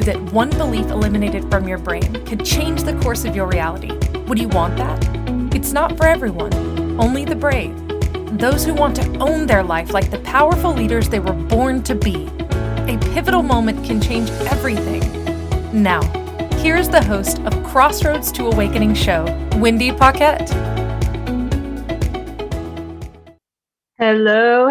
that one belief eliminated from your brain could change the course of your reality. Would you want that? It's not for everyone, only the brave. Those who want to own their life like the powerful leaders they were born to be. A pivotal moment can change everything. Now, here's the host of Crossroads to Awakening show, Wendy Paquette. Hello,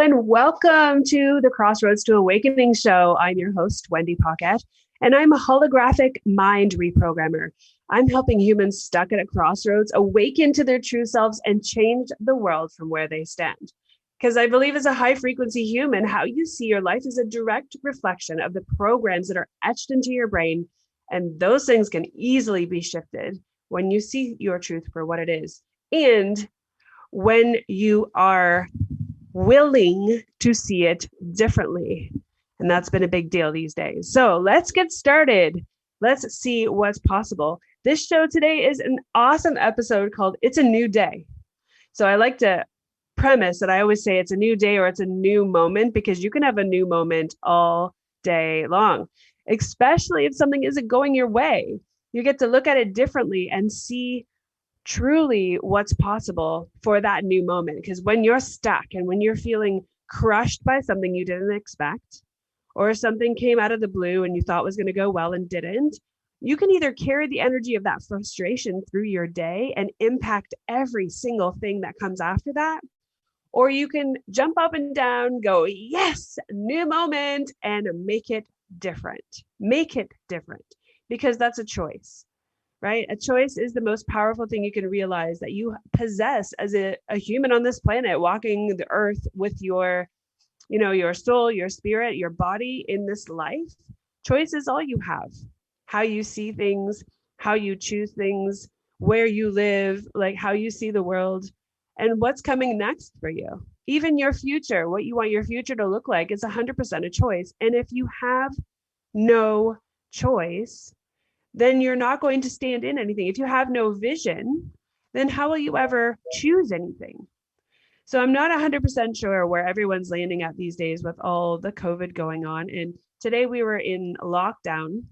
and welcome to the Crossroads to Awakening show. I'm your host, Wendy Paquette, and I'm a holographic mind reprogrammer. I'm helping humans stuck at a crossroads awaken to their true selves and change the world from where they stand. Because I believe as a high frequency human, how you see your life is a direct reflection of the programs that are etched into your brain. And those things can easily be shifted when you see your truth for what it is. And when you are willing to see it differently. And that's been a big deal these days. So let's get started. Let's see what's possible. This show today is an awesome episode called It's a New Day. So I like to premise that I always say it's a new day or it's a new moment, because you can have a new moment all day long, especially if something isn't going your way. You get to look at it differently and see truly what's possible for that new moment. Because when you're stuck and when you're feeling crushed by something you didn't expect, or something came out of the blue and you thought was going to go well and didn't, you can either carry the energy of that frustration through your day and impact every single thing that comes after that, or you can jump up and down, go, yes, new moment, and make it different. Make it different, because that's a choice. Right? A choice is the most powerful thing you can realize that you possess as a human on this planet, walking the earth with your soul, your spirit, your body in this life. Choice is all you have. How you see things, how you choose things, where you live, like how you see the world, and what's coming next for you. Even your future, what you want your future to look like, is 100% a choice. And if you have no choice, then you're not going to stand in anything. If you have no vision, then how will you ever choose anything? So I'm not 100% sure where everyone's landing at these days with all the COVID going on. And today we were in lockdown.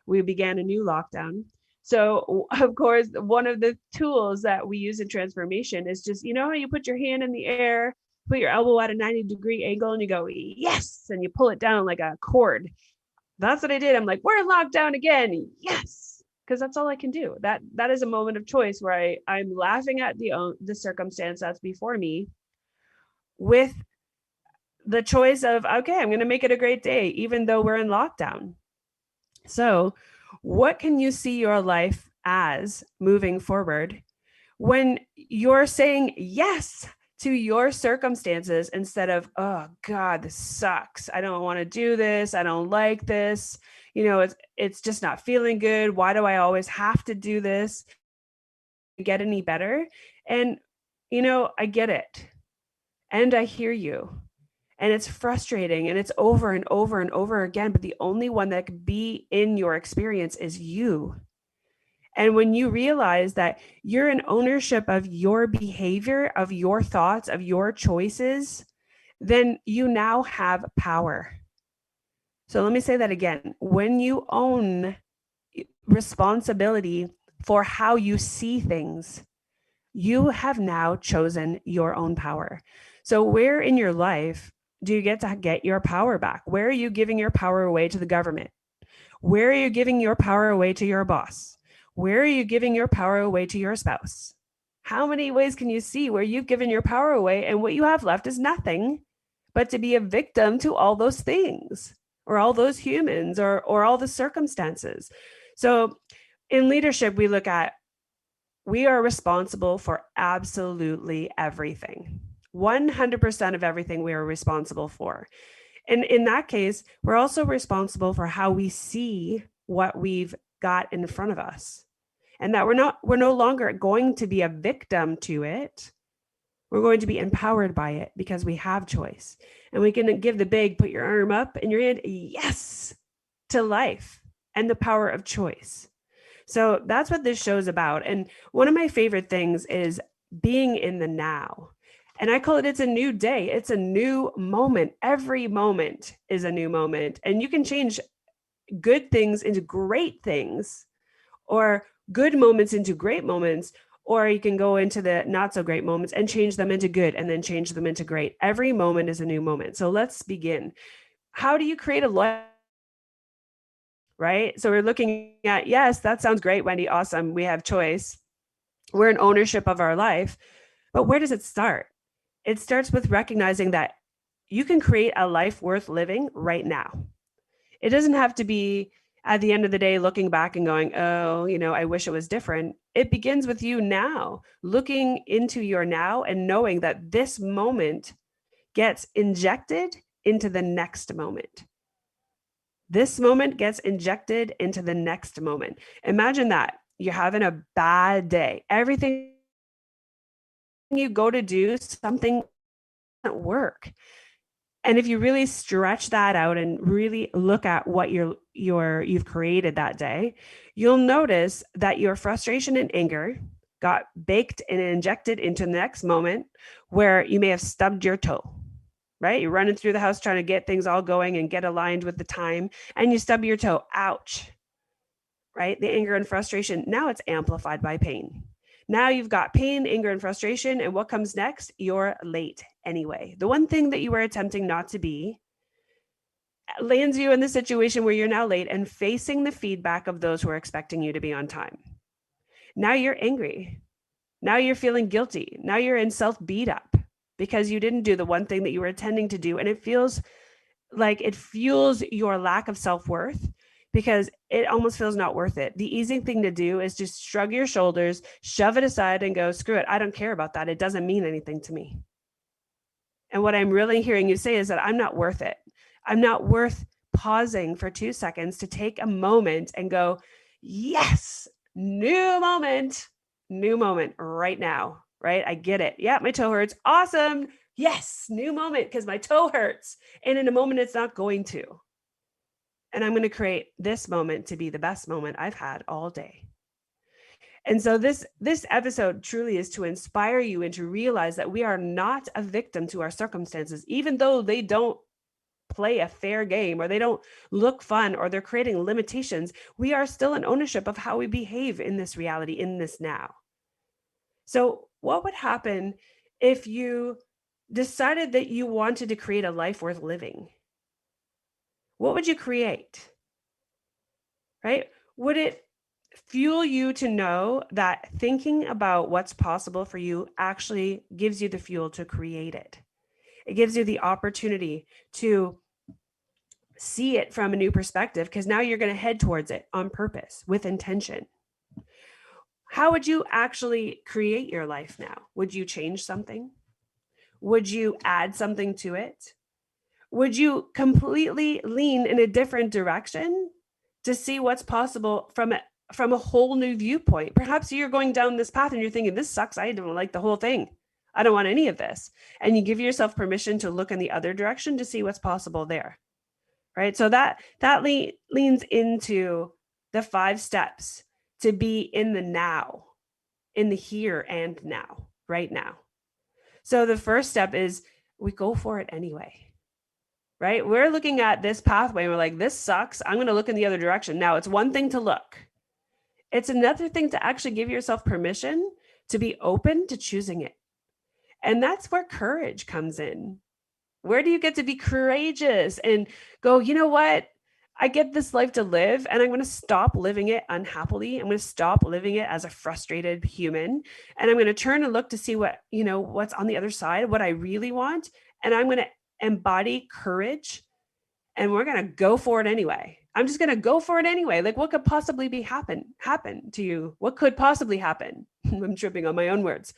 We began a new lockdown. So of course, one of the tools that we use in transformation is just, you know how you put your hand in the air, put your elbow at a 90-degree angle and you go, yes, and you pull it down like a cord. That's what I did. I'm like, we're in lockdown again. Yes. Because that's all I can do. That is a moment of choice where I'm laughing at the circumstance that's before me with the choice of, okay, I'm going to make it a great day, even though we're in lockdown. So what can you see your life as moving forward when you're saying yes to your circumstances instead of, oh God, this sucks. I don't want to do this. I don't like this. It's just not feeling good. Why do I always have to do this? Get any better? And, I get it. And I hear you. And it's frustrating and it's over and over and over again. But the only one that can be in your experience is you. And when you realize that you're in ownership of your behavior, of your thoughts, of your choices, then you now have power. So let me say that again. When you own responsibility for how you see things, you have now chosen your own power. So where in your life do you get to get your power back? Where are you giving your power away to the government? Where are you giving your power away to your boss? Where are you giving your power away to your spouse? How many ways can you see where you've given your power away and what you have left is nothing but to be a victim to all those things or all those humans or all the circumstances? So in leadership, we are responsible for absolutely everything. 100% of everything we are responsible for. And in that case, we're also responsible for how we see what we've got in front of us. And that we're no longer going to be a victim to it. We're going to be empowered by it because we have choice. And we can give the big, put your arm up and your hand, yes, to life and the power of choice. So that's what this show is about. And one of my favorite things is being in the now. And I call it, it's a new day. It's a new moment. Every moment is a new moment. And you can change good things into great things, or good moments into great moments, or you can go into the not so great moments and change them into good and then change them into great. Every moment is a new moment. So let's begin. How do you create a life? Right? So we're looking at, yes, that sounds great, Wendy. Awesome. We have choice. We're in ownership of our life. But where does it start? It starts with recognizing that you can create a life worth living right now. It doesn't have to be at the end of the day looking back and going, oh, I wish it was different. It begins with you now, looking into your now and knowing that this moment gets injected into the next moment. This moment gets injected into the next moment. Imagine that you're having a bad day. Everything you go to do, something doesn't work. And if you really stretch that out and really look at what you've created that day, you'll notice that your frustration and anger got baked and injected into the next moment where you may have stubbed your toe, right? You're running through the house trying to get things all going and get aligned with the time, and you stub your toe. Ouch, right? The anger and frustration, now it's amplified by pain. Now you've got pain, anger, and frustration. And what comes next? You're late anyway. The one thing that you were attempting not to be lands you in the situation where you're now late and facing the feedback of those who are expecting you to be on time. Now you're angry. Now you're feeling guilty. Now you're in self beat up because you didn't do the one thing that you were intending to do. And it feels like it fuels your lack of self-worth, because it almost feels not worth it. The easy thing to do is just shrug your shoulders, shove it aside and go, screw it. I don't care about that. It doesn't mean anything to me. And what I'm really hearing you say is that I'm not worth it. I'm not worth pausing for 2 seconds to take a moment and go, yes, new moment right now, right? I get it. Yeah, my toe hurts. Awesome. Yes, new moment because my toe hurts. And in a moment, it's not going to. And I'm going to create this moment to be the best moment I've had all day. And so this episode truly is to inspire you and to realize that we are not a victim to our circumstances, even though they don't play a fair game or they don't look fun or they're creating limitations. We are still in ownership of how we behave in this reality, in this now. So what would happen if you decided that you wanted to create a life worth living? What would you create? Right? Would it fuel you to know that thinking about what's possible for you actually gives you the fuel to create it? It gives you the opportunity to see it from a new perspective, because now you're going to head towards it on purpose with intention. How would you actually create your life now? Would you change something? Would you add something to it? Would you completely lean in a different direction to see what's possible from a whole new viewpoint? Perhaps you're going down this path and you're thinking, this sucks. I don't like the whole thing. I don't want any of this. And you give yourself permission to look in the other direction to see what's possible there. Right? So that leans into the 5 steps to be in the now, in the here and now, right now. So the first step is we go for it anyway. Right? We're looking at this pathway and we're like, this sucks. I'm going to look in the other direction. Now, it's one thing to look. It's another thing to actually give yourself permission to be open to choosing it. And that's where courage comes in. Where do you get to be courageous and go, you know what? I get this life to live and I'm going to stop living it unhappily. I'm going to stop living it as a frustrated human. And I'm going to turn and look to see what, what's on the other side, what I really want. And I'm going to embody courage, and we're going to go for it anyway. I'm just going to go for it anyway. Like, what could possibly happen to you? What could possibly happen? I'm tripping on my own words.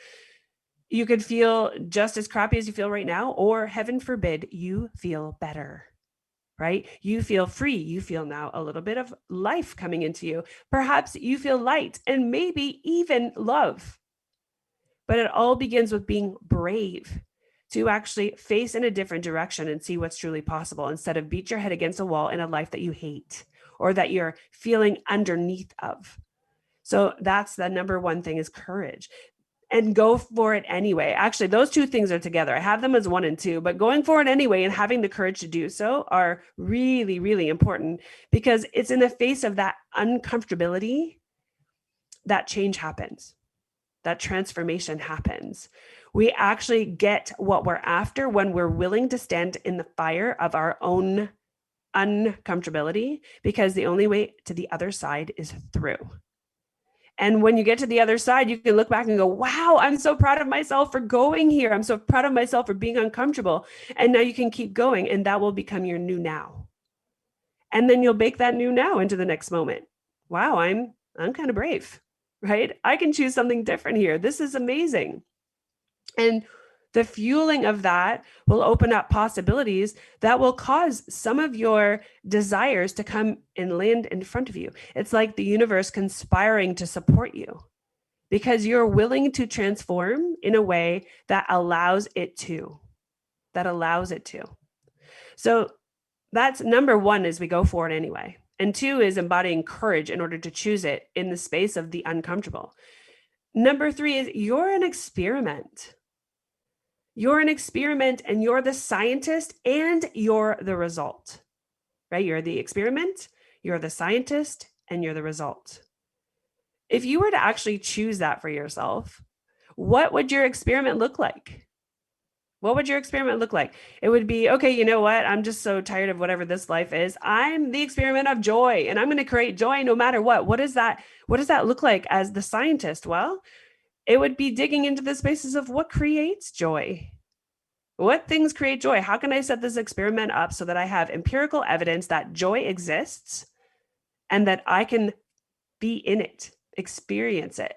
You could feel just as crappy as you feel right now, or heaven forbid, you feel better, right? You feel free. You feel now a little bit of life coming into you. Perhaps you feel light and maybe even love. But it all begins with being brave to actually face in a different direction and see what's truly possible, instead of beat your head against a wall in a life that you hate or that you're feeling underneath of. So that's the number one thing, is courage. and go for it anyway. Actually, those two things are together. I have them as one and two, but going for it anyway and having the courage to do so are really, really important, because it's in the face of that uncomfortability that change happens, that transformation happens. We actually get what we're after when we're willing to stand in the fire of our own uncomfortability, because the only way to the other side is through. And when you get to the other side, you can look back and go, wow, I'm so proud of myself for going here. I'm so proud of myself for being uncomfortable. And now you can keep going, and that will become your new now. And then you'll bake that new now into the next moment. Wow, I'm kind of brave, right? I can choose something different here. This is amazing. And the fueling of that will open up possibilities that will cause some of your desires to come and land in front of you. It's like the universe conspiring to support you, because you're willing to transform in a way that allows it to. So that's number one, is we go for it anyway. And two is embodying courage in order to choose it in the space of the uncomfortable. Number three is you're an experiment. You're an experiment, and you're the scientist and you're the result, right? You're the experiment, you're the scientist, and you're the result. If you were to actually choose that for yourself, what would your experiment look like? What would your experiment look like? It would be, okay, you know what? I'm just so tired of whatever this life is. I'm the experiment of joy, and I'm going to create joy no matter what. What does that look like as the scientist? Well, it would be digging into the spaces of what creates joy. What things create joy? How can I set this experiment up so that I have empirical evidence that joy exists and that I can be in it, experience it?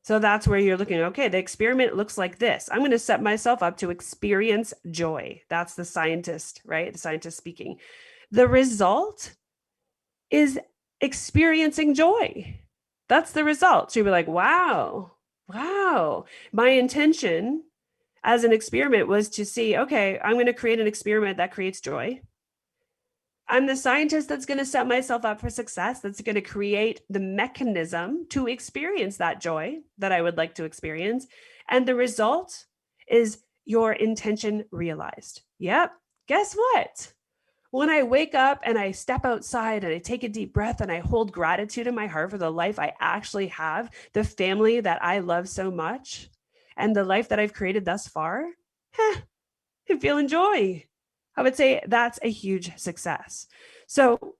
So that's where you're looking, okay, the experiment looks like this. I'm going to set myself up to experience joy. That's the scientist, right? The scientist speaking. The result is experiencing joy. That's the result. So you'll be like, wow. My intention as an experiment was to see, okay, I'm going to create an experiment that creates joy. I'm the scientist that's going to set myself up for success, that's going to create the mechanism to experience that joy that I would like to experience. And the result is your intention realized. Yep. Guess what? When I wake up and I step outside and I take a deep breath and I hold gratitude in my heart for the life I actually have, the family that I love so much, and the life that I've created thus far, I'm feeling joy. I would say that's a huge success. So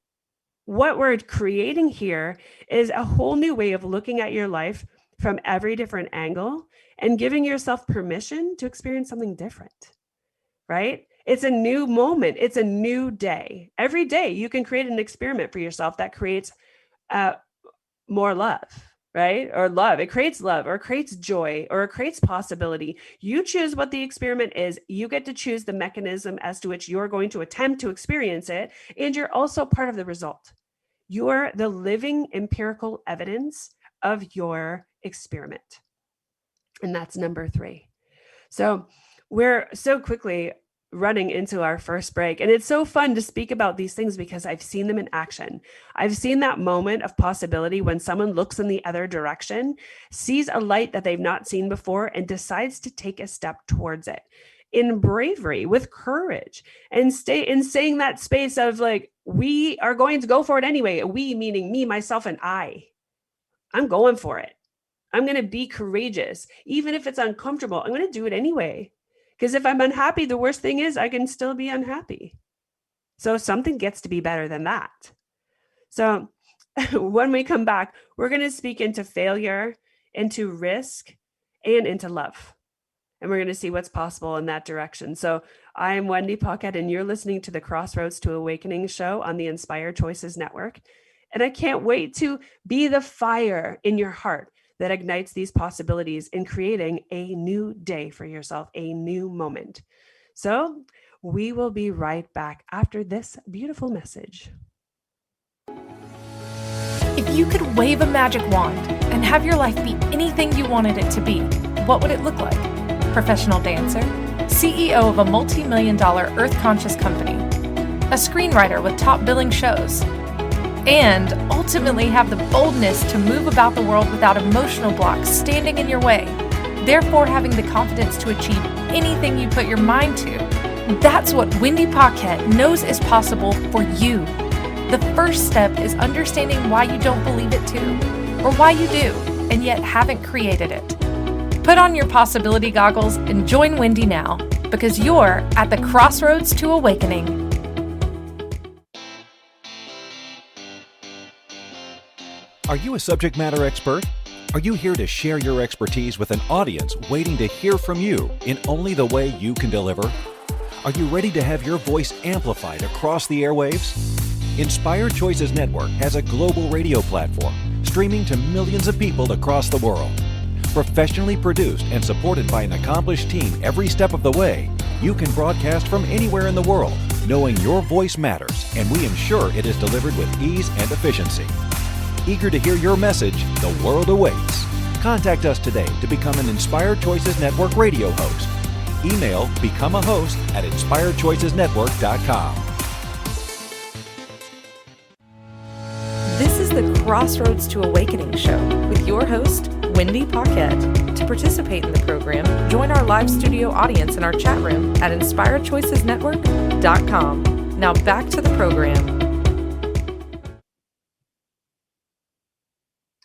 what we're creating here is a whole new way of looking at your life from every different angle and giving yourself permission to experience something different, right? It's a new moment. It's a new day. Every day you can create an experiment for yourself that creates more love, right? Or love. It creates love, or it creates joy, or it creates possibility. You choose what the experiment is. You get to choose the mechanism as to which you're going to attempt to experience it. And you're also part of the result. You're the living empirical evidence of your experiment. And that's number three. So we're so quickly running into our first break. And it's so fun to speak about these things because I've seen them in action. I've seen that moment of possibility when someone looks in the other direction, sees a light that they've not seen before, and decides to take a step towards it in bravery, with courage, and stay in saying that space of like, we are going to go for it anyway. We meaning me, myself, and I'm going for it. I'm going to be courageous. Even if it's uncomfortable, I'm going to do it anyway. Because if I'm unhappy, the worst thing is I can still be unhappy. So something gets to be better than that. So when we come back, we're going to speak into failure, into risk, and into love. And we're going to see what's possible in that direction. So I am Wendy Paquette, and you're listening to the Crossroads to Awakening show on the Inspired Choices Network. And I can't wait to be the fire in your heart that ignites these possibilities in creating a new day for yourself, a new moment. So we will be right back after this beautiful message. If you could wave a magic wand and have your life be anything you wanted it to be, what would it look like? Professional dancer, CEO of a multi-million-dollar earth-conscious company, a screenwriter with top billing shows, and ultimately have the boldness to move about the world without emotional blocks standing in your way. therefore having the confidence to achieve anything you put your mind to. That's what Wendy Paquette knows is possible for you. The first step is understanding why you don't believe it too, or why you do, and yet haven't created it. Put on your possibility goggles and join Wendy now, because you're at the crossroads to awakening. Are you a subject matter expert? Are you here to share your expertise with an audience waiting to hear from you in only the way you can deliver? Are you ready to have your voice amplified across the airwaves? Inspired Choices Network has a global radio platform streaming to millions of people across the world. Professionally produced and supported by an accomplished team every step of the way, you can broadcast from anywhere in the world, knowing your voice matters, and we ensure it is delivered with ease and efficiency. Eager to hear your message, the world awaits. Contact us today to become an Inspired Choices Network radio host. Email becomeahost@inspiredchoicesnetwork.com. This is the Crossroads to Awakening show with your host, Wendy Paquette. To participate in the program, join our live studio audience in our chat room at inspiredchoicesnetwork.com. Now back to the program.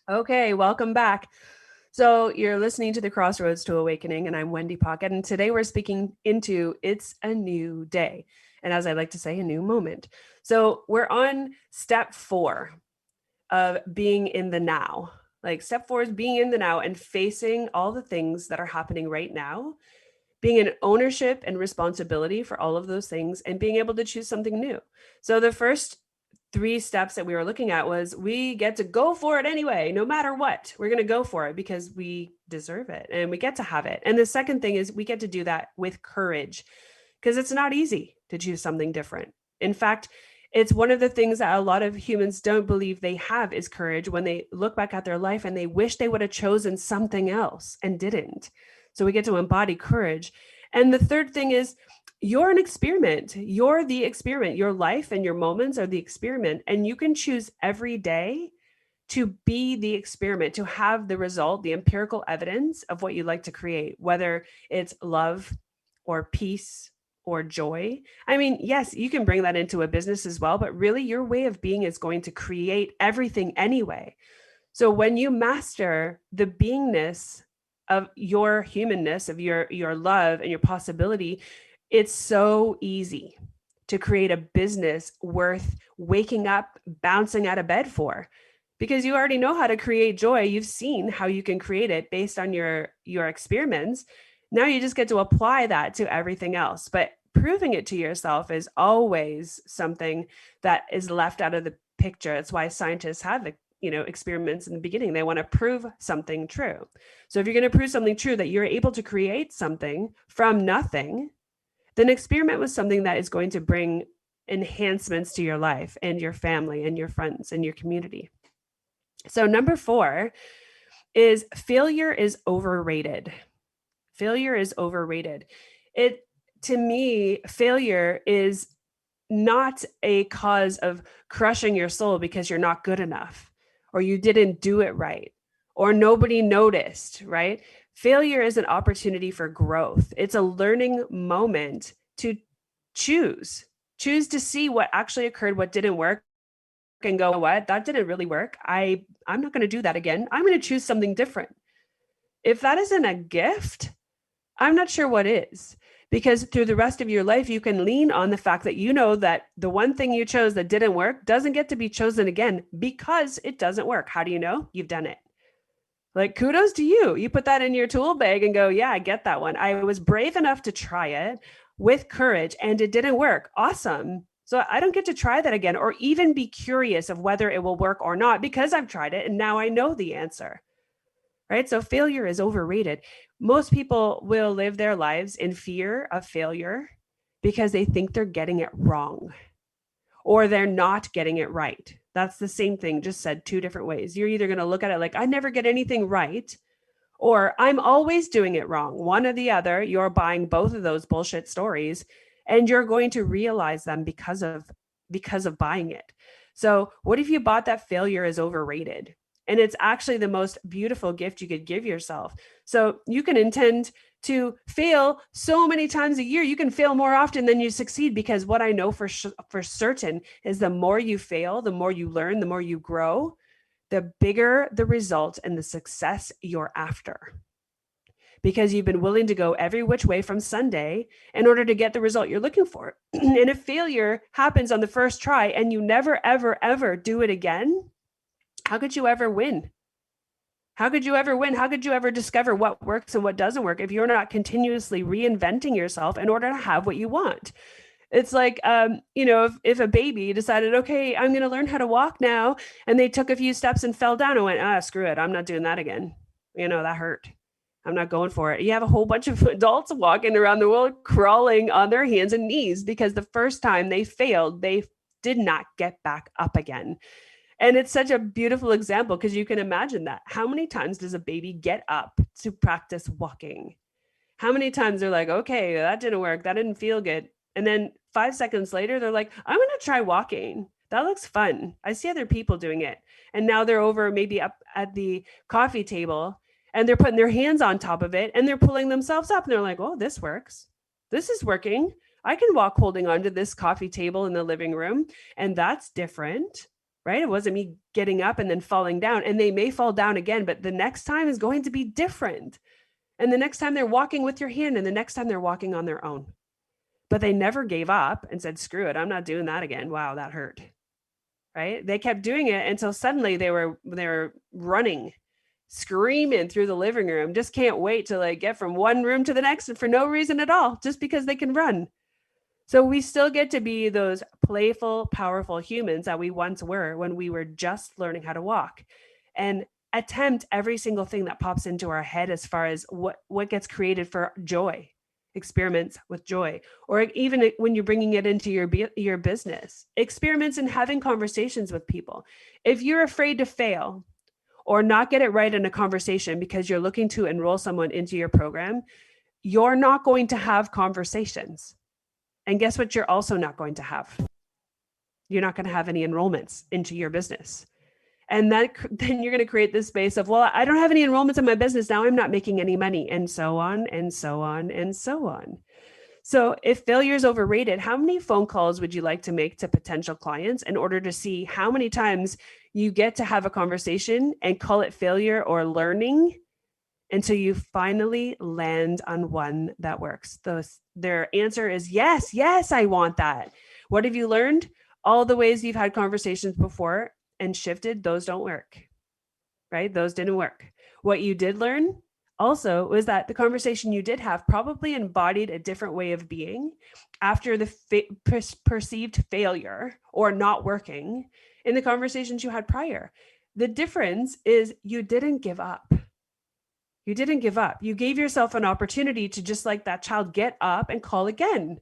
Okay, welcome back. So you're listening to the Crossroads to Awakening, and I'm Wendy Paquette, and today we're speaking into It's a New Day, and as I like to say, a new moment. So we're on step 4 of being in the now. Like step 4 is being in the now and facing all the things that are happening right now, being in ownership and responsibility for all of those things, and being able to choose something new. So the first 3 steps that we were looking at was we get to go for it anyway, no matter what. We're going to go for it because we deserve it and we get to have it. And the second thing is we get to do that with courage, because it's not easy to choose something different. In fact, it's one of the things that a lot of humans don't believe they have is courage when they look back at their life and they wish they would have chosen something else and didn't. So we get to embody courage. And the third thing is you're an experiment. You're the experiment. Your life and your moments are the experiment. And you can choose every day to be the experiment, to have the result, the empirical evidence of what you'd like to create, whether it's love or peace or joy. I mean, yes, you can bring that into a business as well, but really your way of being is going to create everything anyway. So when you master the beingness of your humanness, of your love and your possibility, it's so easy to create a business worth waking up, bouncing out of bed for, because you already know how to create joy. You've seen how you can create it based on your experiments. Now you just get to apply that to everything else. But proving it to yourself is always something that is left out of the picture. It's why scientists have experiments in the beginning. They want to prove something true. So if you're going to prove something true, that you're able to create something from nothing, then experiment with something that is going to bring enhancements to your life and your family and your friends and your community. So number 4 is failure is overrated. Failure is overrated. To me, failure is not a cause of crushing your soul because you're not good enough, or you didn't do it right, or nobody noticed, right? Failure is an opportunity for growth. It's a learning moment to choose to see what actually occurred, what didn't work, and go, what? That didn't really work. I'm not going to do that again. I'm going to choose something different. If that isn't a gift, I'm not sure what is, because through the rest of your life, you can lean on the fact that you know that the one thing you chose that didn't work doesn't get to be chosen again because it doesn't work. How do you know? You've done it. Like, kudos to you. You put that in your tool bag and go, yeah, I get that one. I was brave enough to try it with courage and it didn't work. Awesome. So I don't get to try that again, or even be curious of whether it will work or not, because I've tried it and now I know the answer, right? So failure is overrated. Most people will live their lives in fear of failure because they think they're getting it wrong or they're not getting it right. That's the same thing, just said 2 different ways. You're either going to look at it like, I never get anything right, or I'm always doing it wrong. One or the other. You're buying both of those bullshit stories, and you're going to realize them because of buying it. So what if you bought that failure is overrated? And it's actually the most beautiful gift you could give yourself. So you can intend to fail so many times a year. You can fail more often than you succeed, because what I know for certain is the more you fail, the more you learn, the more you grow, the bigger the result and the success you're after. Because you've been willing to go every which way from Sunday in order to get the result you're looking for. And if failure happens on the first try and you never, ever, ever do it again, how could you ever win? How could you ever win? How could you ever discover what works and what doesn't work if you're not continuously reinventing yourself in order to have what you want? It's like, if a baby decided, okay, I'm going to learn how to walk now, and they took a few steps and fell down and went, screw it, I'm not doing that again. That hurt. I'm not going for it. You have a whole bunch of adults walking around the world crawling on their hands and knees because the first time they failed, they did not get back up again. And it's such a beautiful example because you can imagine that. How many times does a baby get up to practice walking? How many times they're like, okay, that didn't work. That didn't feel good. And then 5 seconds later, they're like, I'm going to try walking. That looks fun. I see other people doing it. And now they're over maybe up at the coffee table and they're putting their hands on top of it and they're pulling themselves up. And they're like, oh, this works. This is working. I can walk holding onto this coffee table in the living room. And that's different. Right? It wasn't me getting up and then falling down, and they may fall down again, but the next time is going to be different. And the next time they're walking with your hand, and the next time they're walking on their own, but they never gave up and said, screw it, I'm not doing that again. Wow, that hurt. Right? They kept doing it until suddenly they were running, screaming through the living room, just can't wait to get from one room to the next for no reason at all, just because they can run. So we still get to be those playful, powerful humans that we once were when we were just learning how to walk, and attempt every single thing that pops into our head as far as what gets created for joy, experiments with joy, or even when you're bringing it into your business, experiments in having conversations with people. If you're afraid to fail or not get it right in a conversation because you're looking to enroll someone into your program, you're not going to have conversations. And guess what you're also not going to have? You're not going to have any enrollments into your business. And then you're going to create this space of, well, I don't have any enrollments in my business. Now I'm not making any money, and so on, and so on, and so on. So if failure is overrated, how many phone calls would you like to make to potential clients in order to see how many times you get to have a conversation and call it failure or learning until you finally land on one that works? Their answer is yes, I want that. What have you learned? All the ways you've had conversations before and shifted, those don't work, right? Those didn't work. What you did learn also was that the conversation you did have probably embodied a different way of being after the perceived failure or not working in the conversations you had prior. The difference is you didn't give up. You didn't give up. You gave yourself an opportunity to, just like that child, get up and call again.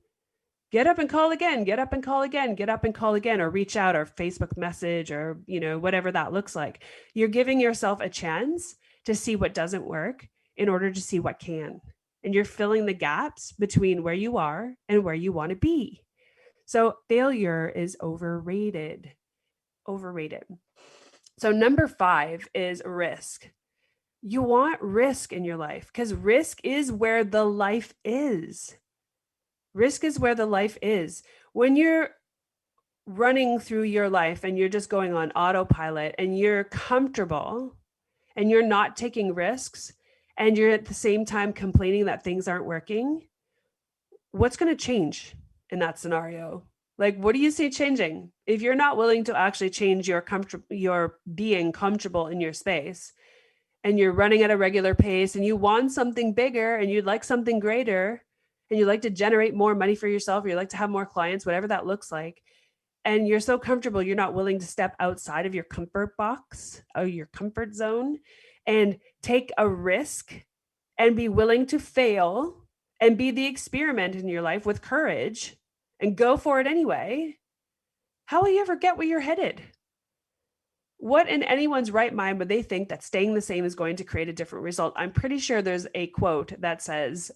Get up and call again, get up and call again, get up and call again, or reach out, or Facebook message, or, whatever that looks like. You're giving yourself a chance to see what doesn't work in order to see what can. And you're filling the gaps between where you are and where you want to be. So failure is overrated. So number 5 is risk. You want risk in your life because risk is where the life is. Risk is where the life is. When you're running through your life and you're just going on autopilot and you're comfortable and you're not taking risks and you're at the same time complaining that things aren't working, what's going to change in that scenario? What do you see changing? If you're not willing to actually change your being comfortable in your space, and you're running at a regular pace and you want something bigger and you'd like something greater and you'd like to generate more money for yourself, or you'd like to have more clients, whatever that looks like, and you're so comfortable, you're not willing to step outside of your comfort box or your comfort zone and take a risk and be willing to fail and be the experiment in your life with courage and go for it anyway, how will you ever get where you're headed? What in anyone's right mind would they think that staying the same is going to create a different result? I'm pretty sure there's a quote that says,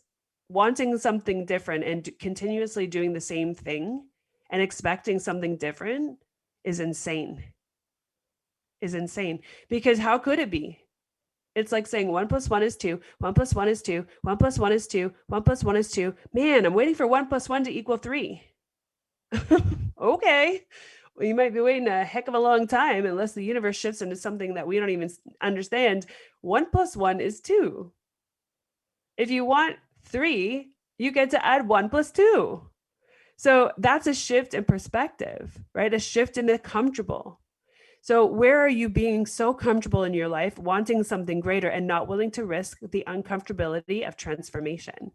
wanting something different and continuously doing the same thing and expecting something different is insane. is insane, because how could it be? It's like saying 1 + 1 is 2, 1 + 1 is 2, 1 + 1 is 2, 1 + 1 is 2. Man, I'm waiting for 1 + 1 to equal 3. Okay. Well, you might be waiting a heck of a long time unless the universe shifts into something that we don't even understand. 1 + 1 is 2. If you want 3, you get to add 1 + 2. So that's a shift in perspective, right? A shift in the comfortable. So where are you being so comfortable in your life, wanting something greater and not willing to risk the uncomfortability of transformation,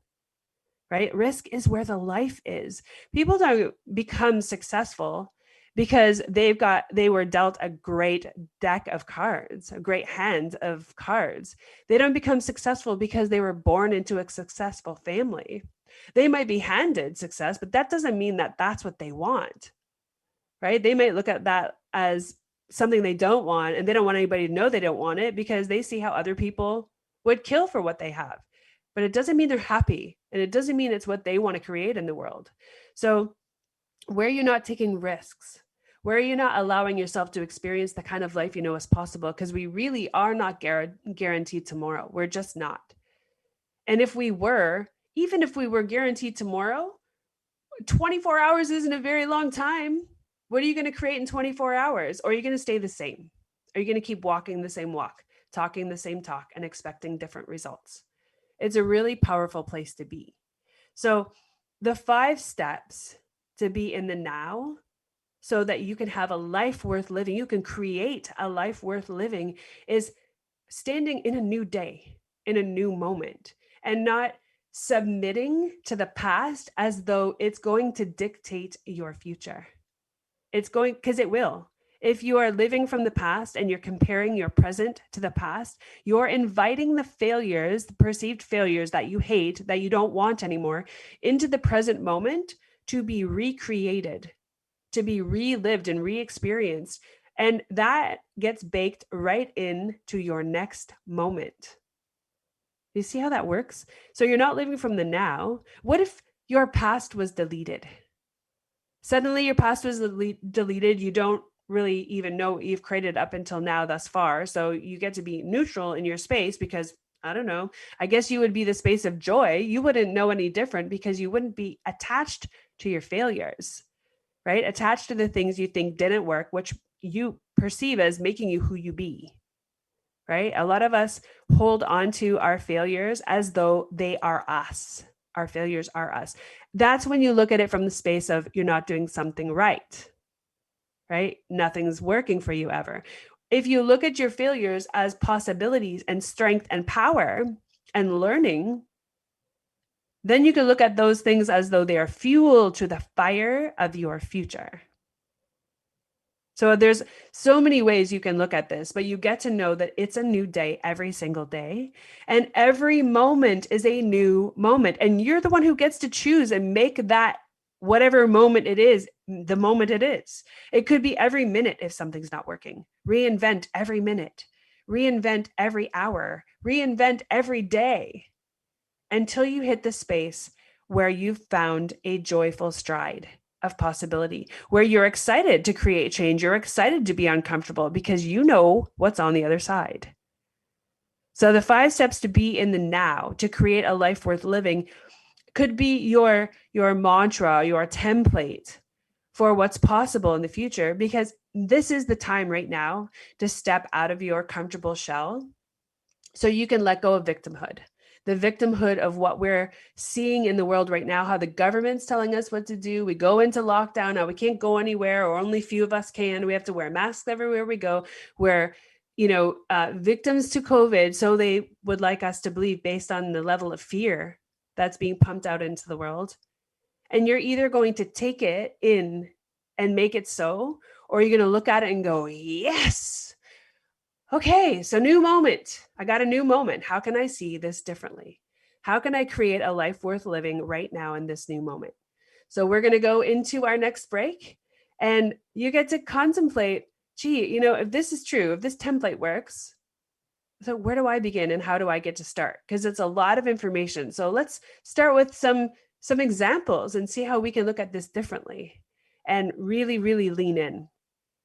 right? Risk is where the life is. People don't become successful because they were dealt a great deck of cards, a great hand of cards. They don't become successful because they were born into a successful family. They might be handed success, but that doesn't mean that that's what they want, right? They might look at that as something they don't want, and they don't want anybody to know they don't want it because they see how other people would kill for what they have. But it doesn't mean they're happy, and it doesn't mean it's what they want to create in the world. So where you're not taking risks, where you're not allowing yourself to experience the kind of life you know is possible, because we really are not guaranteed tomorrow. We're just not. And if we were, even if we were guaranteed tomorrow, 24 hours isn't a very long time. What are you going to create in 24 hours? Or are you going to stay the same? Are you going to keep walking the same walk, talking the same talk, and expecting different results? It's a really powerful place to be. So the 5 steps to be in the now so that you can have a life worth living, you can create a life worth living, is standing in a new day, in a new moment, and not submitting to the past as though it's going to dictate your future. It's going, because it will. If you are living from the past and you're comparing your present to the past, you're inviting the failures, the perceived failures that you hate, that you don't want anymore, into the present moment to be recreated, to be relived and re-experienced. And that gets baked right into your next moment. You see how that works? So you're not living from the now. What if your past was deleted? Suddenly your past was deleted. You don't really even know what you've created up until now thus far. So you get to be neutral in your space because, I don't know, I guess you would be the space of joy. You wouldn't know any different because you wouldn't be attached to your failures, right? Attached to the things you think didn't work, which you perceive as making you who you be, right? A lot of us hold on to our failures as though they are us. Our failures are us. That's when you look at it from the space of you're not doing something right? Nothing's working for you ever. If you look at your failures as possibilities and strength and power and learning, then you can look at those things as though they are fuel to the fire of your future. So there's so many ways you can look at this, but you get to know that it's a new day every single day. And every moment is a new moment. And you're the one who gets to choose and make that whatever moment it is, the moment it is. It could be every minute if something's not working. Reinvent every minute. Reinvent every hour. Reinvent every day until you hit the space where you've found a joyful stride of possibility, where you're excited to create change. You're excited to be uncomfortable because you know what's on the other side. So the 5 steps to be in the now, to create a life worth living, could be your mantra, your template for what's possible in the future, because this is the time right now to step out of your comfortable shell so you can let go of victimhood. The victimhood of what we're seeing in the world right now, how the government's telling us what to do. We go into lockdown. Now we can't go anywhere, or only few of us can. We have to wear masks everywhere we go. We're, victims to COVID. So they would like us to believe, based on the level of fear that's being pumped out into the world. And you're either going to take it in and make it so, or you're going to look at it and go, yes. Okay, so new moment. I got a new moment. How can I see this differently? How can I create a life worth living right now in this new moment? So we're going to go into our next break, and you get to contemplate, if this is true, if this template works, so where do I begin and how do I get to start? Because it's a lot of information. So let's start with some examples and see how we can look at this differently and really, really lean in.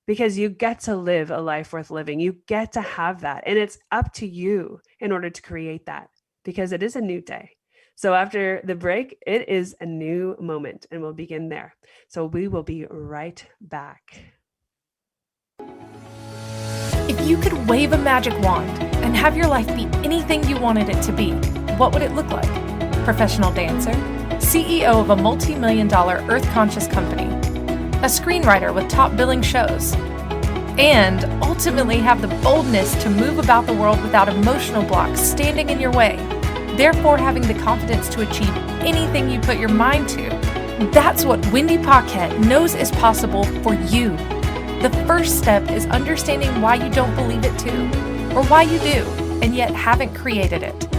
because you get to live a life worth living. You get to have that. And it's up to you in order to create that, because it is a new day. So after the break, it is a new moment, and we'll begin there. So we will be right back. If you could wave a magic wand and have your life be anything you wanted it to be, what would it look like? Professional dancer, CEO of a multi-million-dollar earth-conscious company, a screenwriter with top billing shows, and ultimately have the boldness to move about the world without emotional blocks standing in your way, therefore having the confidence to achieve anything you put your mind to. That's what Wendy Paquette knows is possible for you. The first step is understanding why you don't believe it too, or why you do, and yet haven't created it.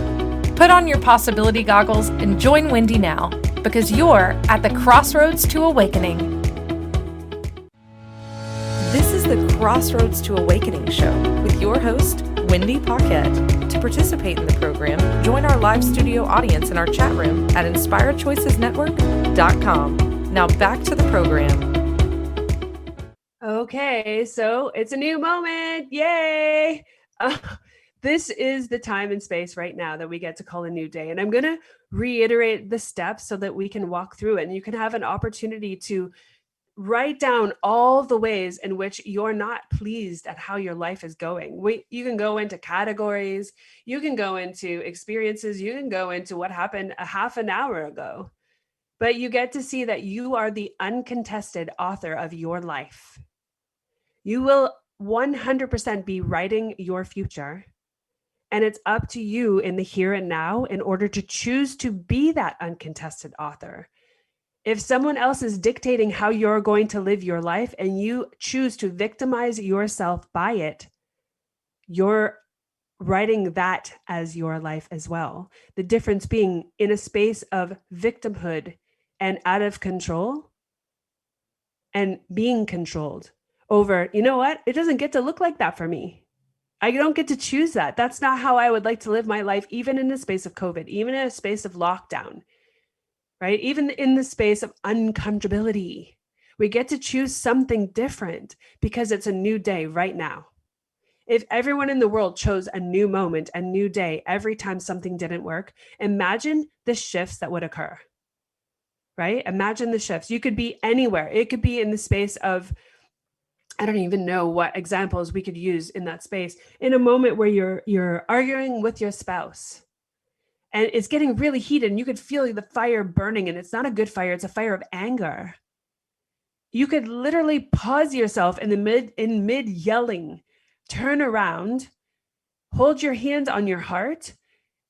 Put on your possibility goggles and join Wendy now, because you're at the Crossroads to Awakening. This is the Crossroads to Awakening show with your host, Wendy Paquette. To participate in the program, join our live studio audience in our chat room at inspiredchoicesnetwork.com. Now back to the program. Okay, so it's a new moment. Yay! This is the time and space right now that we get to call a new day. And I'm going to reiterate the steps so that we can walk through it, and you can have an opportunity to write down all the ways in which you're not pleased at how your life is going. You can go into categories, you can go into experiences, you can go into what happened a half an hour ago, but you get to see that you are the uncontested author of your life. You will 100% be writing your future, and it's up to you in the here and now in order to choose to be that uncontested author. If someone else is dictating how you're going to live your life and you choose to victimize yourself by it, you're writing that as your life as well. The difference being in a space of victimhood and out of control and being controlled over, you know what? It doesn't get to look like that for me. I don't get to choose that. That's not how I would like to live my life, even in the space of COVID, even in a space of lockdown. Right? Even in the space of uncomfortability, we get to choose something different because it's a new day right now. If everyone in the world chose a new moment, a new day, every time something didn't work, imagine the shifts that would occur, right? Imagine the shifts. You could be anywhere. It could be in the space of, I don't even know what examples we could use in that space, in a moment where you're arguing with your spouse. And it's getting really heated and you could feel the fire burning, and it's not a good fire. It's a fire of anger. You could literally pause yourself in mid yelling, turn around, hold your hand on your heart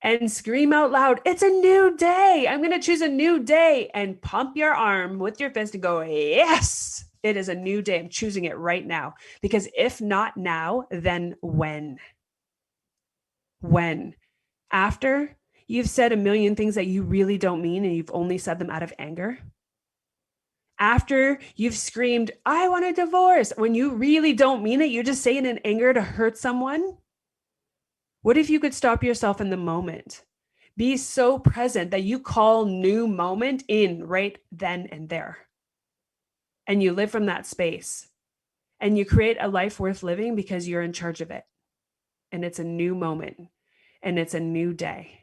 and scream out loud, "It's a new day. I'm going to choose a new day," and pump your arm with your fist and go, "Yes, it is a new day. I'm choosing it right now." Because if not now, then when? When? After you've said a million things that you really don't mean and you've only said them out of anger? After you've screamed, "I want a divorce," when you really don't mean it, you're just saying in anger to hurt someone? What if you could stop yourself in the moment? Be so present that you call new moment in right then and there. And you live from that space. And you create a life worth living because you're in charge of it. And it's a new moment. And it's a new day.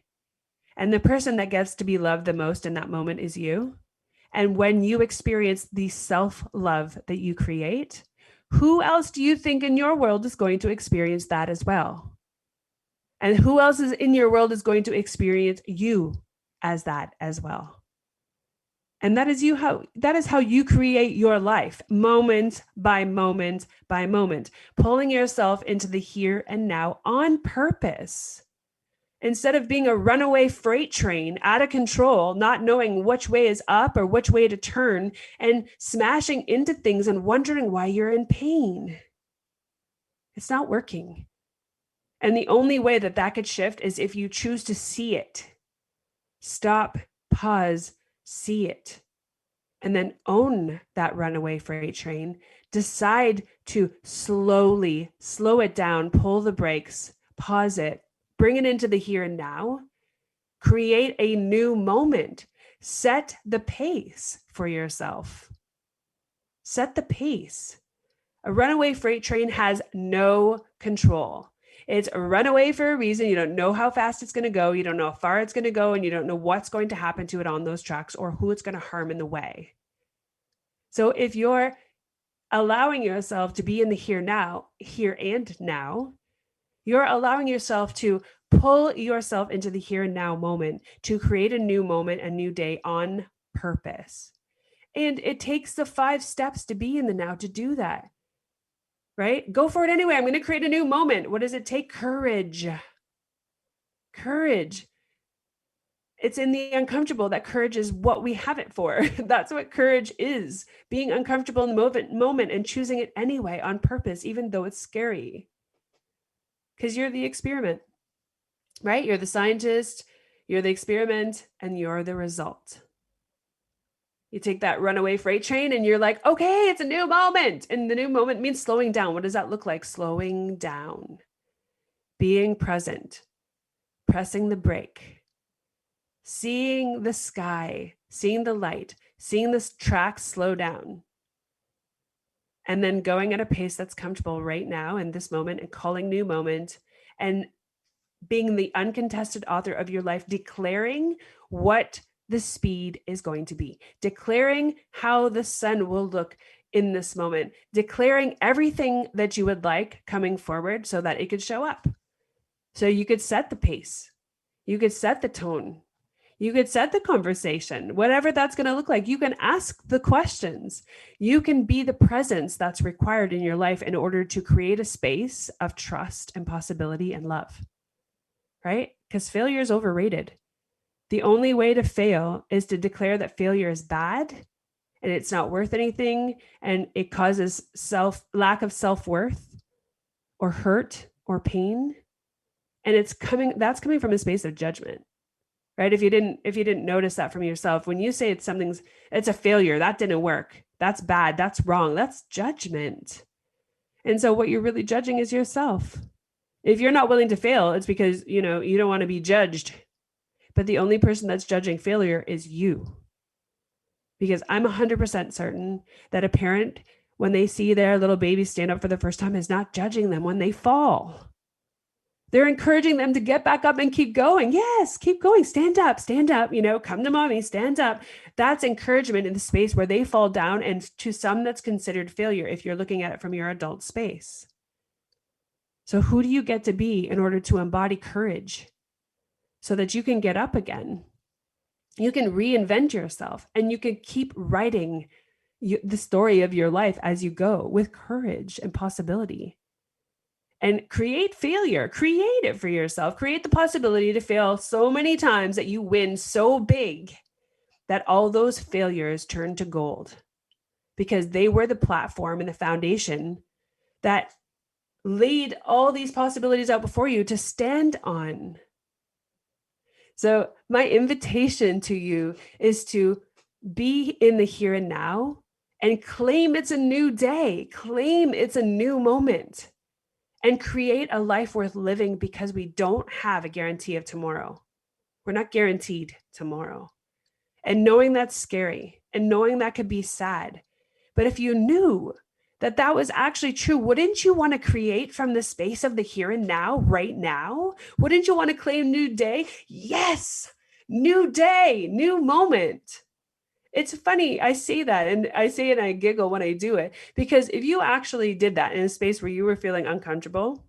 And the person that gets to be loved the most in that moment is you. And when you experience the self-love that you create, who else do you think in your world is going to experience that as well? And who else is in your world is going to experience you as that as well? And that is how you create your life, moment by moment by moment, pulling yourself into the here and now on purpose. Instead of being a runaway freight train out of control, not knowing which way is up or which way to turn, and smashing into things and wondering why you're in pain. It's not working. And the only way that could shift is if you choose to see it. Stop, pause, see it. And then own that runaway freight train. Decide to slowly slow it down, pull the brakes, pause it, bring it into the here and now, create a new moment, set the pace for yourself. Set the pace. A runaway freight train has no control. It's a runaway for a reason. You don't know how fast it's going to go. You don't know how far it's going to go, and you don't know what's going to happen to it on those tracks or who it's going to harm in the way. So if you're allowing yourself to be in the here and now, you're allowing yourself to pull yourself into the here and now moment to create a new moment, a new day on purpose. And it takes the 5 steps to be in the now to do that, right? Go for it anyway. I'm going to create a new moment. What does it take? Courage. Courage. It's in the uncomfortable that courage is what we have it for. That's what courage is. Being uncomfortable in the moment and choosing it anyway on purpose, even though it's scary. Because you're the experiment, right? You're the scientist, you're the experiment, and you're the result. You take that runaway freight train and you're like, okay, it's a new moment. And the new moment means slowing down. What does that look like? Slowing down, being present, pressing the brake, seeing the sky, seeing the light, seeing this track slow down, and then going at a pace that's comfortable right now in this moment and calling new moment and being the uncontested author of your life, declaring what the speed is going to be, declaring how the sun will look in this moment, declaring everything that you would like coming forward so that it could show up. So you could set the pace, you could set the tone, you could set the conversation, whatever that's going to look like. You can ask the questions. You can be the presence that's required in your life in order to create a space of trust and possibility and love, right? Because failure is overrated. The only way to fail is to declare that failure is bad and it's not worth anything and it causes lack of self-worth or hurt or pain. And that's coming from a space of judgment. Right? If you didn't notice that from yourself, when you say it's a failure, that didn't work, that's bad, that's wrong, that's judgment. And so what you're really judging is yourself. If you're not willing to fail, it's because, you don't want to be judged. But the only person that's judging failure is you. Because I'm 100% certain that a parent, when they see their little baby stand up for the first time, is not judging them when they fall. They're encouraging them to get back up and keep going. Yes, keep going. Stand up, come to mommy, stand up. That's encouragement in the space where they fall down. And to some, that's considered failure if you're looking at it from your adult space. So who do you get to be in order to embody courage so that you can get up again? You can reinvent yourself and you can keep writing the story of your life as you go with courage and possibility. And create failure, create it for yourself, create the possibility to fail so many times that you win so big that all those failures turn to gold because they were the platform and the foundation that laid all these possibilities out before you to stand on. So my invitation to you is to be in the here and now and claim it's a new day, claim it's a new moment. And create a life worth living because we don't have a guarantee of tomorrow. We're not guaranteed tomorrow. And knowing that's scary and knowing that could be sad. But if you knew that that was actually true, wouldn't you want to create from the space of the here and now, right now? Wouldn't you want to claim new day? Yes, new day, new moment. It's funny, I say that and I say it and I giggle when I do it, because if you actually did that in a space where you were feeling uncomfortable,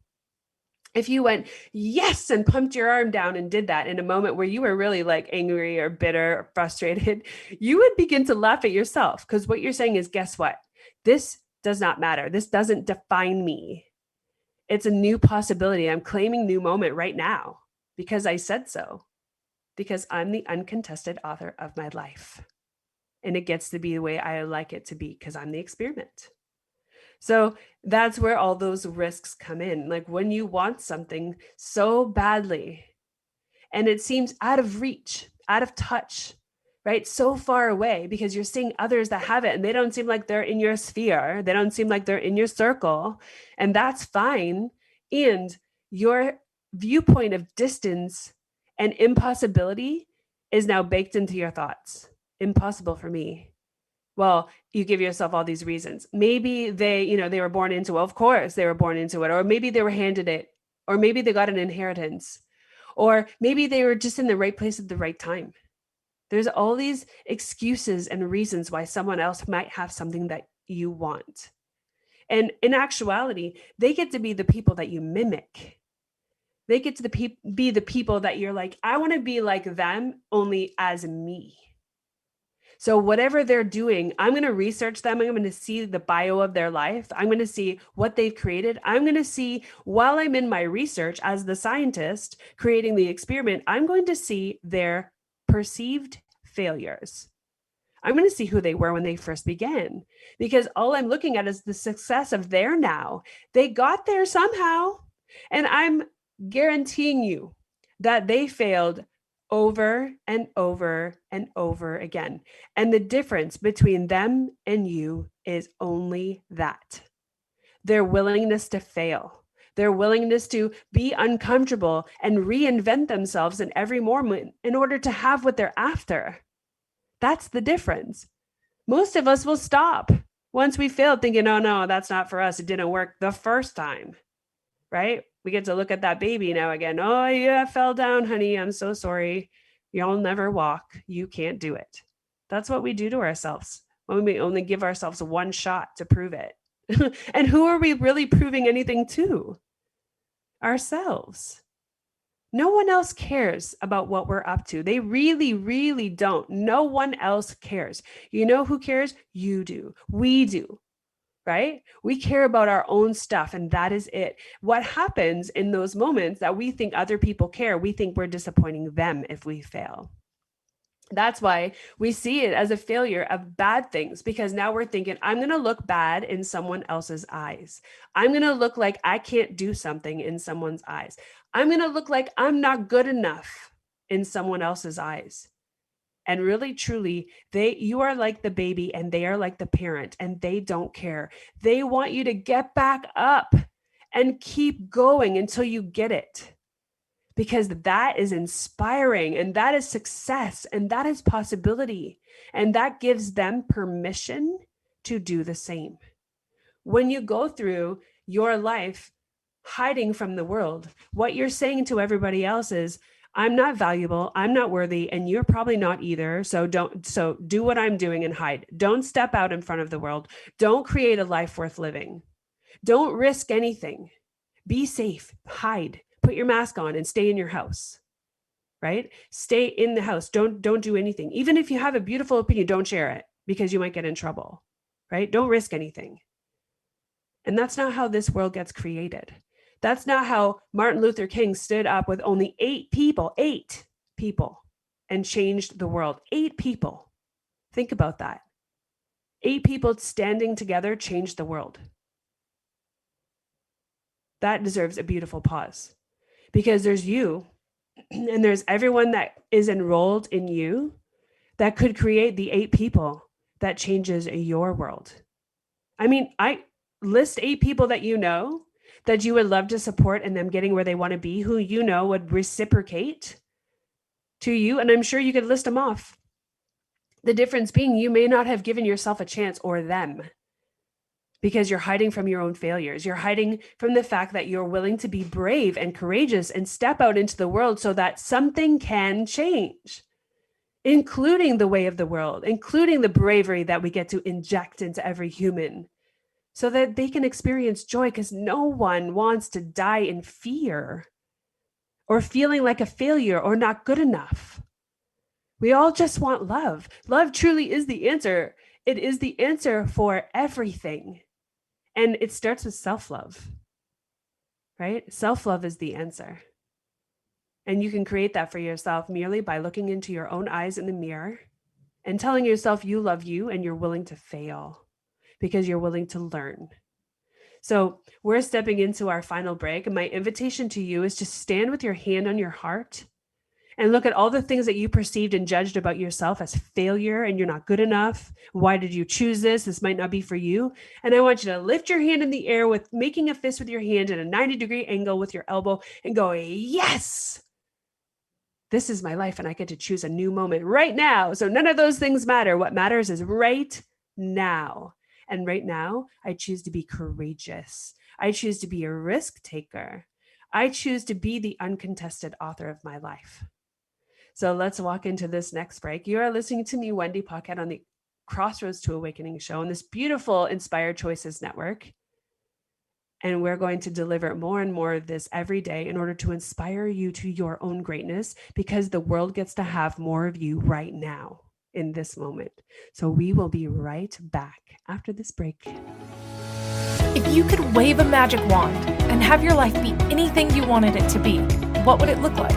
if you went, yes, and pumped your arm down and did that in a moment where you were really like angry or bitter or frustrated, you would begin to laugh at yourself because what you're saying is, guess what? This does not matter. This doesn't define me. It's a new possibility. I'm claiming new moment right now because I said so, because I'm the uncontested author of my life. And it gets to be the way I like it to be because I'm the experiment. So that's where all those risks come in. Like when you want something so badly and it seems out of reach, out of touch, right? So far away because you're seeing others that have it and they don't seem like they're in your sphere. They don't seem like they're in your circle, and that's fine. And your viewpoint of distance and impossibility is now baked into your thoughts. Impossible for me. Well, you give yourself all these reasons. Maybe they were born into it. Of course they were born into it. Or maybe they were handed it. Or maybe they got an inheritance. Or maybe they were just in the right place at the right time. There's all these excuses and reasons why someone else might have something that you want. And in actuality, they get to be the people that you mimic. They get to be the people that you're like, I want to be like them, only as me. So whatever they're doing, I'm going to research them. I'm going to see the bio of their life. I'm going to see what they've created. I'm going to see, while I'm in my research as the scientist creating the experiment, I'm going to see their perceived failures. I'm going to see who they were when they first began, because all I'm looking at is the success of their now. They got there somehow. And I'm guaranteeing you that they failed over and over and over again. And the difference between them and you is only that. Their willingness to fail, their willingness to be uncomfortable and reinvent themselves in every moment in order to have what they're after. That's the difference. Most of us will stop once we failed thinking, oh no, that's not for us. It didn't work the first time, right? We get to look at that baby now again. Oh yeah, I fell down, honey. I'm so sorry. You'll never walk. You can't do it. That's what we do to ourselves when we only give ourselves one shot to prove it. And who are we really proving anything to? Ourselves. No one else cares about what we're up to. They really, really don't. No one else cares. You know who cares? You do. We do, right? We care about our own stuff, and that is it. What happens in those moments that we think other people care, we think we're disappointing them if we fail. That's why we see it as a failure of bad things, because now we're thinking, I'm going to look bad in someone else's eyes. I'm going to look like I can't do something in someone's eyes. I'm going to look like I'm not good enough in someone else's eyes. And really, truly, you are like the baby and they are like the parent, and they don't care. They want you to get back up and keep going until you get it. Because that is inspiring, and that is success, and that is possibility. And that gives them permission to do the same. When you go through your life hiding from the world, what you're saying to everybody else is, I'm not valuable, I'm not worthy, and you're probably not either. So do what I'm doing and hide. Don't step out in front of the world. Don't create a life worth living. Don't risk anything. Be safe, hide. Put your mask on and stay in your house, right? Stay in the house. Don't do anything. Even if you have a beautiful opinion, don't share it, because you might get in trouble, right? Don't risk anything. And that's not how this world gets created. That's not how Martin Luther King stood up with only 8 people, and changed the world. 8 people. Think about that. 8 people standing together changed the world. That deserves a beautiful pause. Because there's you, and there's everyone that is enrolled in you that could create the 8 people that changes your world. I mean, I list 8 people that you know that you would love to support in them getting where they want to be, who you know would reciprocate to you. And I'm sure you could list them off. The difference being, you may not have given yourself a chance, or them, because you're hiding from your own failures. You're hiding from the fact that you're willing to be brave and courageous and step out into the world so that something can change, including the way of the world, including the bravery that we get to inject into every human so that they can experience joy, because no one wants to die in fear or feeling like a failure or not good enough. We all just want love. Love truly is the answer. It is the answer for everything. And it starts with self-love, right? Self-love is the answer. And you can create that for yourself merely by looking into your own eyes in the mirror and telling yourself you love you and you're willing to fail because you're willing to learn. So we're stepping into our final break. And my invitation to you is to stand with your hand on your heart and look at all the things that you perceived and judged about yourself as failure, and you're not good enough. Why did you choose this? This might not be for you. And I want you to lift your hand in the air with making a fist with your hand at a 90-degree angle with your elbow and go, yes, this is my life and I get to choose a new moment right now. So none of those things matter. What matters is right now. And right now, I choose to be courageous. I choose to be a risk taker. I choose to be the uncontested author of my life. So let's walk into this next break. You are listening to me, Wendy Paquette, on the Crossroads to Awakening show on this beautiful Inspired Choices Network. And we're going to deliver more and more of this every day in order to inspire you to your own greatness, because the world gets to have more of you right now in this moment. So we will be right back after this break. If you could wave a magic wand and have your life be anything you wanted it to be, what would it look like?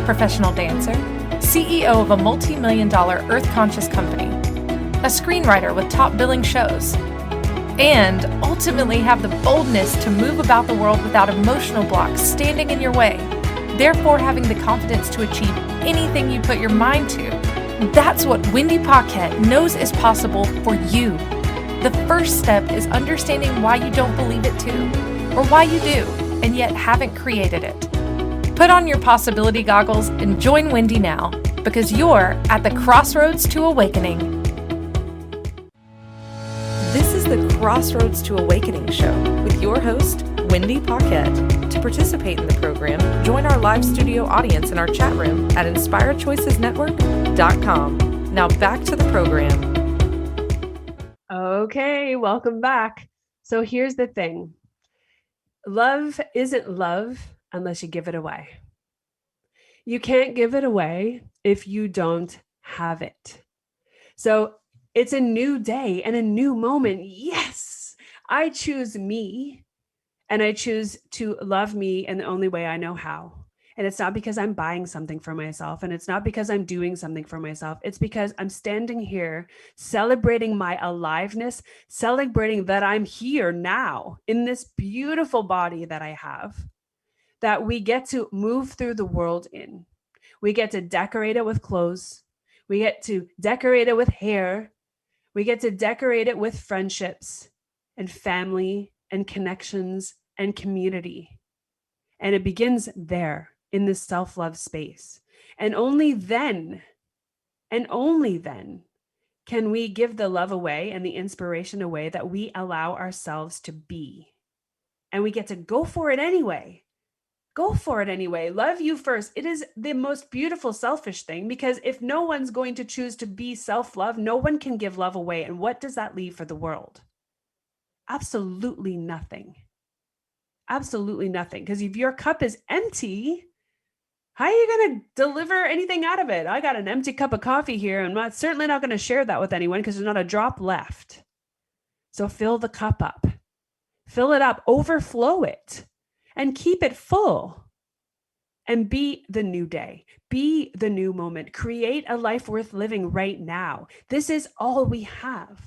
Professional dancer, CEO of a multi-million-dollar earth-conscious company, a screenwriter with top billing shows, and ultimately have the boldness to move about the world without emotional blocks standing in your way, therefore having the confidence to achieve anything you put your mind to. That's what Wendy Paquette knows is possible for you. The first step is understanding why you don't believe it too, or why you do, and yet haven't created it. Put on your possibility goggles and join Wendy now, because you're at the Crossroads to Awakening. This is the Crossroads to Awakening show with your host, Wendy Paquette. To participate in the program, join our live studio audience in our chat room at inspiredchoicesnetwork.com. Now back to the program. Okay, welcome back. So here's the thing. Love isn't love unless you give it away. You can't give it away if you don't have it. So it's a new day and a new moment. Yes, I choose me, and I choose to love me in the only way I know how. And it's not because I'm buying something for myself, and it's not because I'm doing something for myself. It's because I'm standing here celebrating my aliveness, celebrating that I'm here now in this beautiful body that I have, that we get to move through the world in. We get to decorate it with clothes. We get to decorate it with hair. We get to decorate it with friendships and family and connections and community. And it begins there in this self-love space. And only then can we give the love away and the inspiration away that we allow ourselves to be. And we get to go for it anyway. Go for it anyway. Love you first. It is the most beautiful selfish thing, because if no one's going to choose to be self-love, no one can give love away. And what does that leave for the world? Absolutely nothing. Absolutely nothing. Because if your cup is empty, how are you going to deliver anything out of it? I got an empty cup of coffee here, and I'm certainly not going to share that with anyone because there's not a drop left. So fill the cup up. Fill it up. Overflow it. And keep it full. And be the new day. Be the new moment. Create a life worth living right now. This is all we have.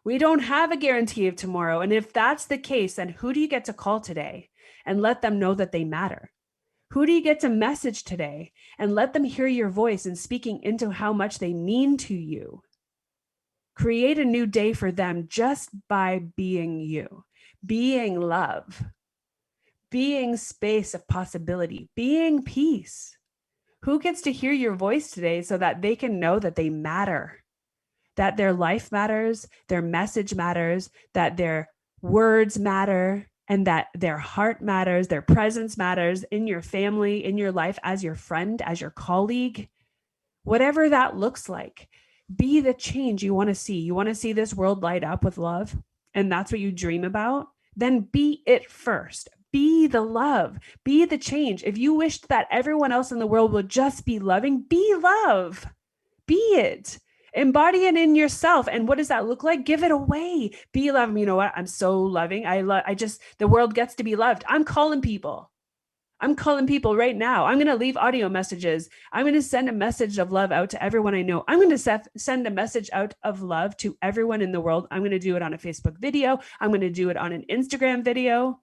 We don't have a guarantee of tomorrow. And if that's the case, then who do you get to call today and let them know that they matter? Who do you get to message today and let them hear your voice and speaking into how much they mean to you? Create a new day for them just by being you, being love, being space of possibility, being peace. Who gets to hear your voice today so that they can know that they matter, that their life matters, their message matters, that their words matter, and that their heart matters, their presence matters in your family, in your life, as your friend, as your colleague, whatever that looks like. Be the change you want to see. You want to see this world light up with love, and that's what you dream about? Then be it first. Be the love. Be the change. If you wished that everyone else in the world would just be loving, be love. Be it. Embody it in yourself. And what does that look like? Give it away. Be loving. You know what? I'm so loving. The world gets to be loved. I'm calling people right now. I'm going to leave audio messages. I'm going to send a message of love out to everyone I know. I'm going to send a message out of love to everyone in the world. I'm going to do it on a Facebook video. I'm going to do it on an Instagram video.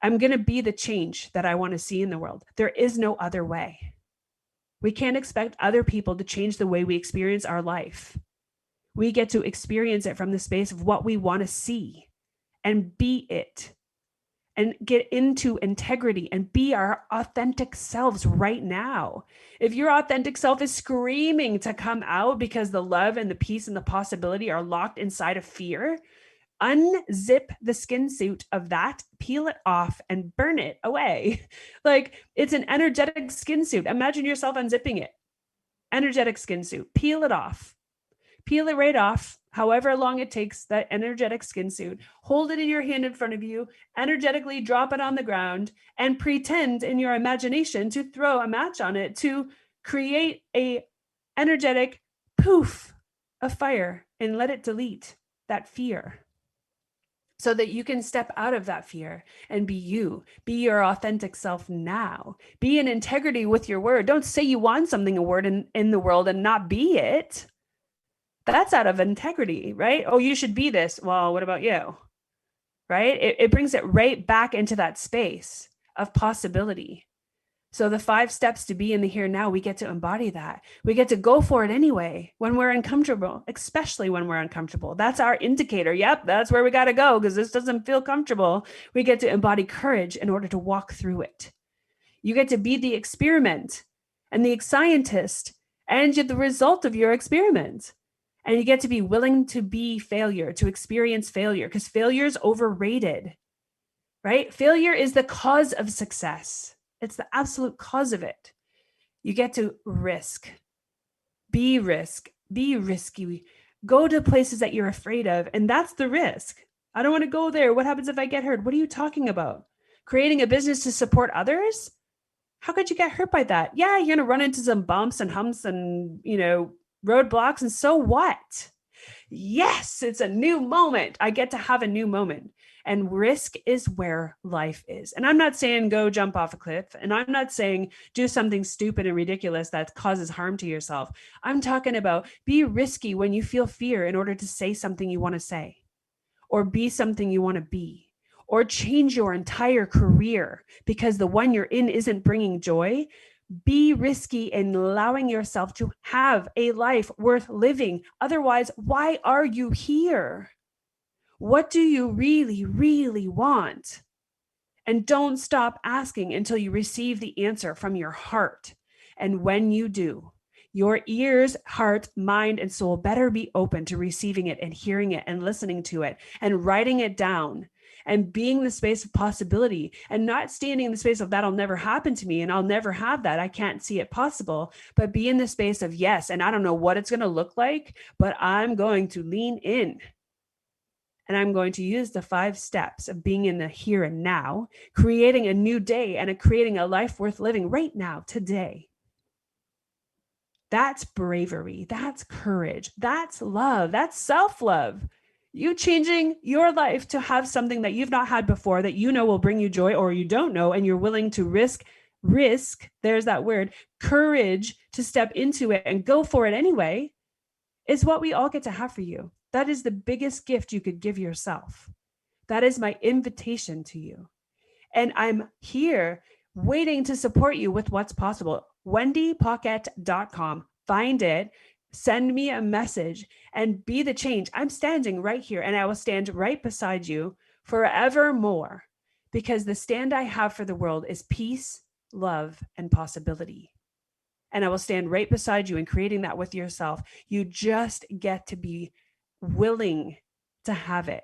I'm going to be the change that I want to see in the world. There is no other way. We can't expect other people to change the way we experience our life. We get to experience it from the space of what we want to see and be it. and get into integrity and be our authentic selves right now. If your authentic self is screaming to come out because the love and the peace and the possibility are locked inside of fear, unzip the skin suit of that, peel it off and burn it away. Like, it's an energetic skin suit. Imagine yourself unzipping it. Energetic skin suit. Peel it off. Peel it right off, however long it takes, that energetic skin suit. Hold it in your hand in front of you, energetically drop it on the ground, and pretend in your imagination to throw a match on it to create a energetic poof of fire and let it delete that fear, so that you can step out of that fear and be you, be your authentic self now, be in integrity with your word. Don't say you want something, a word in the world, and not be it. That's out of integrity, right? Oh, you should be this. Well, what about you? Right? It brings it right back into that space of possibility. So the 5 steps to be in the here now, we get to embody that. We get to go for it anyway when we're uncomfortable, especially when we're uncomfortable. That's our indicator. Yep, that's where we got to go because this doesn't feel comfortable. We get to embody courage in order to walk through it. You get to be the experiment and the scientist and the result of your experiment. And you get to be willing to be failure, to experience failure, because failure is overrated, right? Failure is the cause of success. It's the absolute cause of it. You get to be risky, go to places that you're afraid of. And that's the risk. I don't want to go there. What happens if I get hurt? What are you talking about? Creating a business to support others? How could you get hurt by that? Yeah, you're going to run into some bumps and humps and, roadblocks, and so what? Yes, it's a new moment. I get to have a new moment. And risk is where life is. And I'm not saying go jump off a cliff. And I'm not saying do something stupid and ridiculous that causes harm to yourself. I'm talking about be risky when you feel fear in order to say something you want to say, or be something you want to be, or change your entire career because the one you're in isn't bringing joy. Be risky in allowing yourself to have a life worth living. Otherwise, why are you here? What do you really, really want? And don't stop asking until you receive the answer from your heart. And when you do, your ears, heart, mind, and soul better be open to receiving it and hearing it and listening to it and writing it down. And being the space of possibility and not standing in the space of that'll never happen to me and I'll never have that. I can't see it possible, but be in the space of yes. And I don't know what it's going to look like, but I'm going to lean in and I'm going to use the 5 steps of being in the here and now, creating a new day and creating a life worth living right now, today. That's bravery. That's courage. That's love. That's self-love. You changing your life to have something that you've not had before that you know will bring you joy, or you don't know, and you're willing to risk, there's that word, courage to step into it and go for it anyway, is what we all get to have for you. That is the biggest gift you could give yourself. That is my invitation to you. And I'm here waiting to support you with what's possible. wendypaquette.com. Find it. Send me a message and be the change. I'm standing right here and I will stand right beside you forevermore, because the stand I have for the world is peace, love, and possibility. And I will stand right beside you in creating that with yourself. You just get to be willing to have it,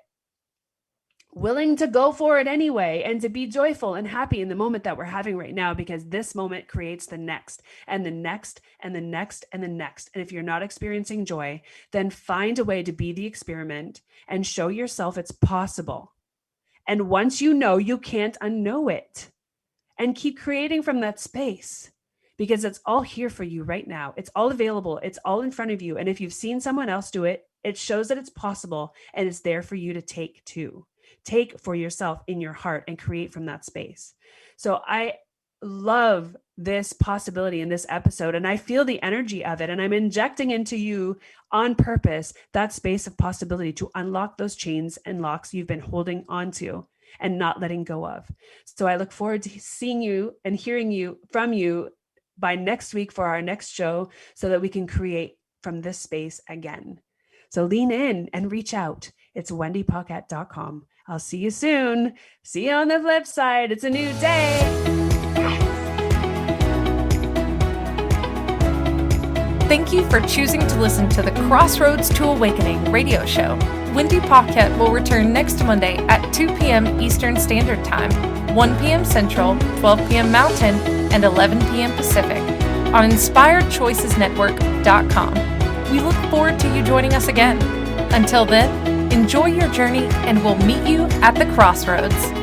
willing to go for it anyway, and to be joyful and happy in the moment that we're having right now, because this moment creates the next and the next and the next and the next. And if you're not experiencing joy, then find a way to be the experiment and show yourself it's possible. And once you know, you can't unknow it, and keep creating from that space, because it's all here for you right now. It's all available. It's all in front of you. And if you've seen someone else do it, it shows that it's possible, and it's there for you to take too. Take for yourself in your heart and create from that space. So I love this possibility in this episode, and I feel the energy of it, and I'm injecting into you on purpose that space of possibility to unlock those chains and locks you've been holding onto and not letting go of. So I look forward to seeing you and hearing from you by next week for our next show, so that we can create from this space again. So lean in and reach out. It's wendypaquette.com. I'll see you soon. See you on the flip side. It's a new day. Thank you for choosing to listen to the Crossroads to Awakening radio show. Wendy Paquette will return next Monday at 2 p.m. Eastern Standard Time, 1 p.m. Central, 12 p.m. Mountain, and 11 p.m. Pacific on InspiredChoicesNetwork.com. We look forward to you joining us again. Until then, enjoy your journey and we'll meet you at the crossroads.